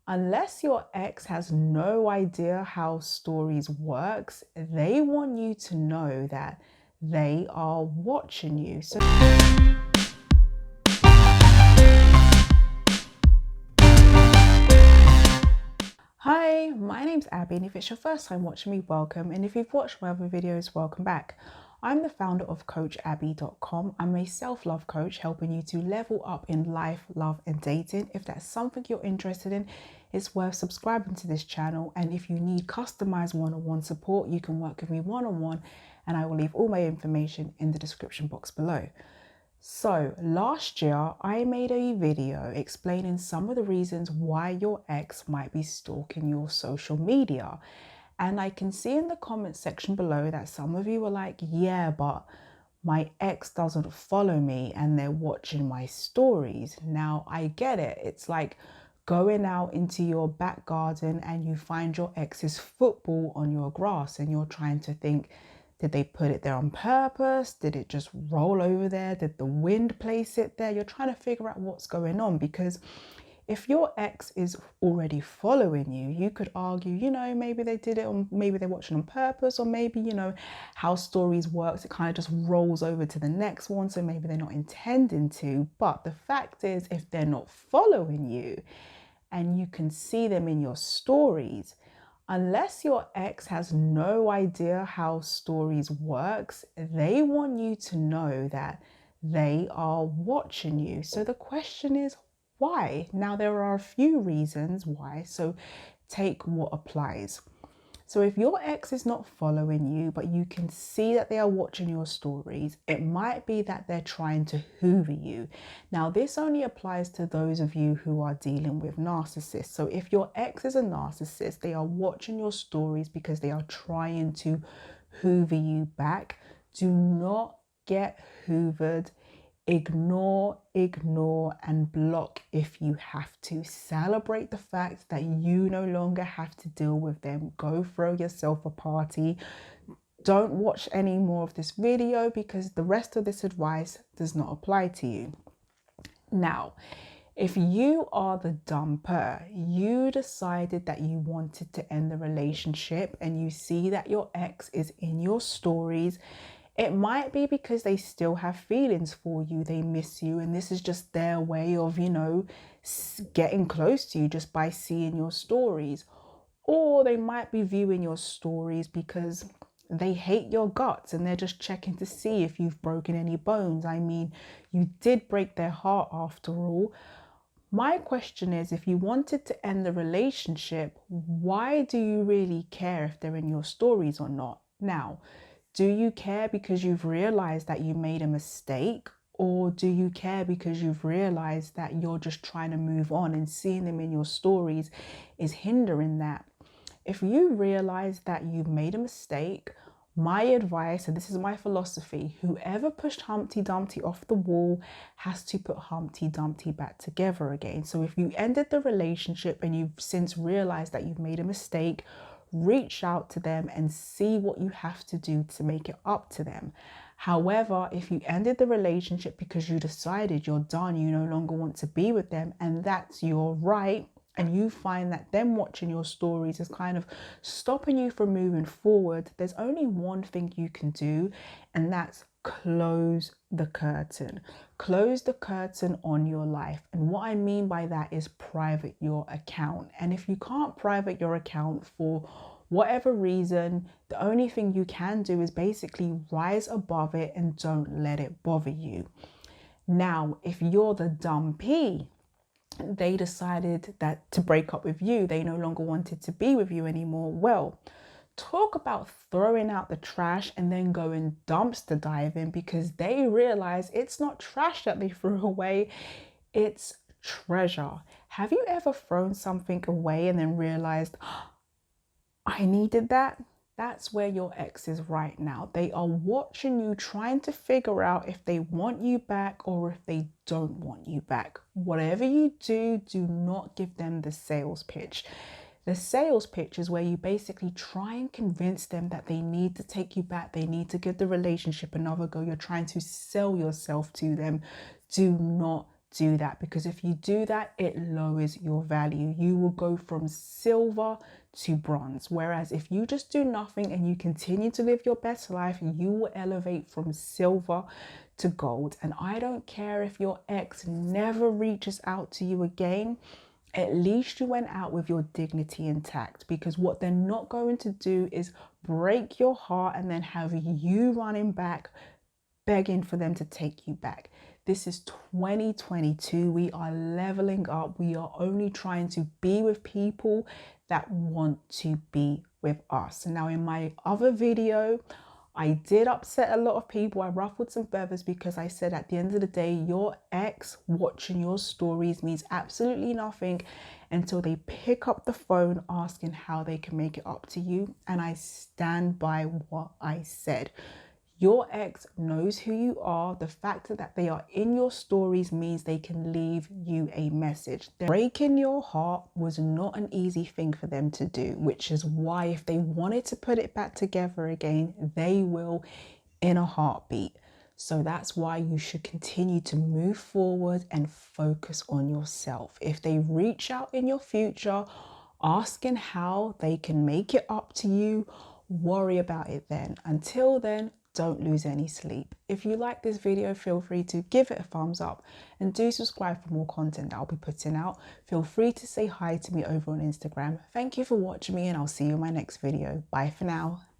Unless your ex has no idea how stories works, they want you to know that they are watching you. So hi, my name's Abby, and if it's your first time watching me, welcome. And if you've watched my other videos, welcome back. I'm the founder of coachabby.com. I'm a self-love coach helping you to level up in life, love, and dating. If that's something you're interested in, it's worth subscribing to this channel. And if you need customized one-on-one support, you can work with me one-on-one, and I will leave all my information in the description box below. So last year, I made a video explaining some of the reasons why your ex might be stalking your social media. And I can see in the comment section below that some of you were like, yeah, but my ex doesn't follow me and they're watching my stories. Now I get it. It's like going out into your back garden and you find your ex's football on your grass and you're trying to think, did they put it there on purpose? Did it just roll over there? Did the wind place it there? You're trying to figure out what's going on, because if your ex is already following you, you could argue, maybe they did it, or maybe they're watching on purpose, or maybe, how stories works, it kind of just rolls over to the next one, so maybe they're not intending to. But the fact is, if they're not following you and you can see them in your stories, unless your ex has no idea how stories works, they want you to know that they are watching you. So the question is, why? Now, there are a few reasons why, so take what applies. So if your ex is not following you, but you can see that they are watching your stories, it might be that they're trying to hoover you. Now, this only applies to those of you who are dealing with narcissists. So if your ex is a narcissist, they are watching your stories because they are trying to hoover you back. Do not get hoovered. Ignore, and block if you have to. Celebrate the fact that you no longer have to deal with them. Go throw yourself a party. Don't watch any more of this video because the rest of this advice does not apply to you. Now, if you are the dumper, you decided that you wanted to end the relationship and you see that your ex is in your stories, it might be because they still have feelings for you. They miss you. And this is just their way of, getting close to you just by seeing your stories. Or they might be viewing your stories because they hate your guts and they're just checking to see if you've broken any bones. I mean, you did break their heart after all. My question is, if you wanted to end the relationship, why do you really care if they're in your stories or not? Now, do you care because you've realized that you made a mistake? Or do you care because you've realized that you're just trying to move on and seeing them in your stories is hindering that? If you realize that you've made a mistake, my advice, and this is my philosophy, whoever pushed Humpty Dumpty off the wall has to put Humpty Dumpty back together again. So if you ended the relationship and you've since realized that you've made a mistake, reach out to them and see what you have to do to make it up to them. However, if you ended the relationship because you decided you're done, you no longer want to be with them, and that's your right, and you find that them watching your stories is kind of stopping you from moving forward, there's only one thing you can do, and that's close the curtain. Close the curtain on your life. And what I mean by that is private your account. And if you can't private your account for whatever reason, the only thing you can do is basically rise above it and don't let it bother you. Now, if you're the dumpee, they decided that to break up with you, they no longer wanted to be with you anymore. Well, talk about throwing out the trash and then going dumpster diving, because they realize it's not trash that they threw away, it's treasure. Have you ever thrown something away and then realized, I needed that? That's where your ex is right now. They are watching you, trying to figure out if they want you back or if they don't want you back. Whatever you do, do not give them the sales pitch. The sales pitch is where you basically try and convince them that they need to take you back. They need to give the relationship another go. You're trying to sell yourself to them. Do not do that, because if you do that, it lowers your value. You will go from silver to bronze. Whereas if you just do nothing and you continue to live your best life, you will elevate from silver to gold. And I don't care if your ex never reaches out to you again. At least you went out with your dignity intact, because what they're not going to do is break your heart and then have you running back begging for them to take you back. This is 2022. We are leveling up. We are only trying to be with people that want to be with us. Now, in my other video, I did upset a lot of people. I ruffled some feathers because I said at the end of the day, your ex watching your stories means absolutely nothing until they pick up the phone asking how they can make it up to you. And I stand by what I said. Your ex knows who you are. The fact that they are in your stories means they can leave you a message. Breaking your heart was not an easy thing for them to do, which is why if they wanted to put it back together again, they will in a heartbeat. So that's why you should continue to move forward and focus on yourself. If they reach out in your future asking how they can make it up to you, worry about it then. Until then, don't lose any sleep. If you like this video, feel free to give it a thumbs up and do subscribe for more content that I'll be putting out. Feel free to say hi to me over on Instagram. Thank you for watching me, and I'll see you in my next video. Bye for now.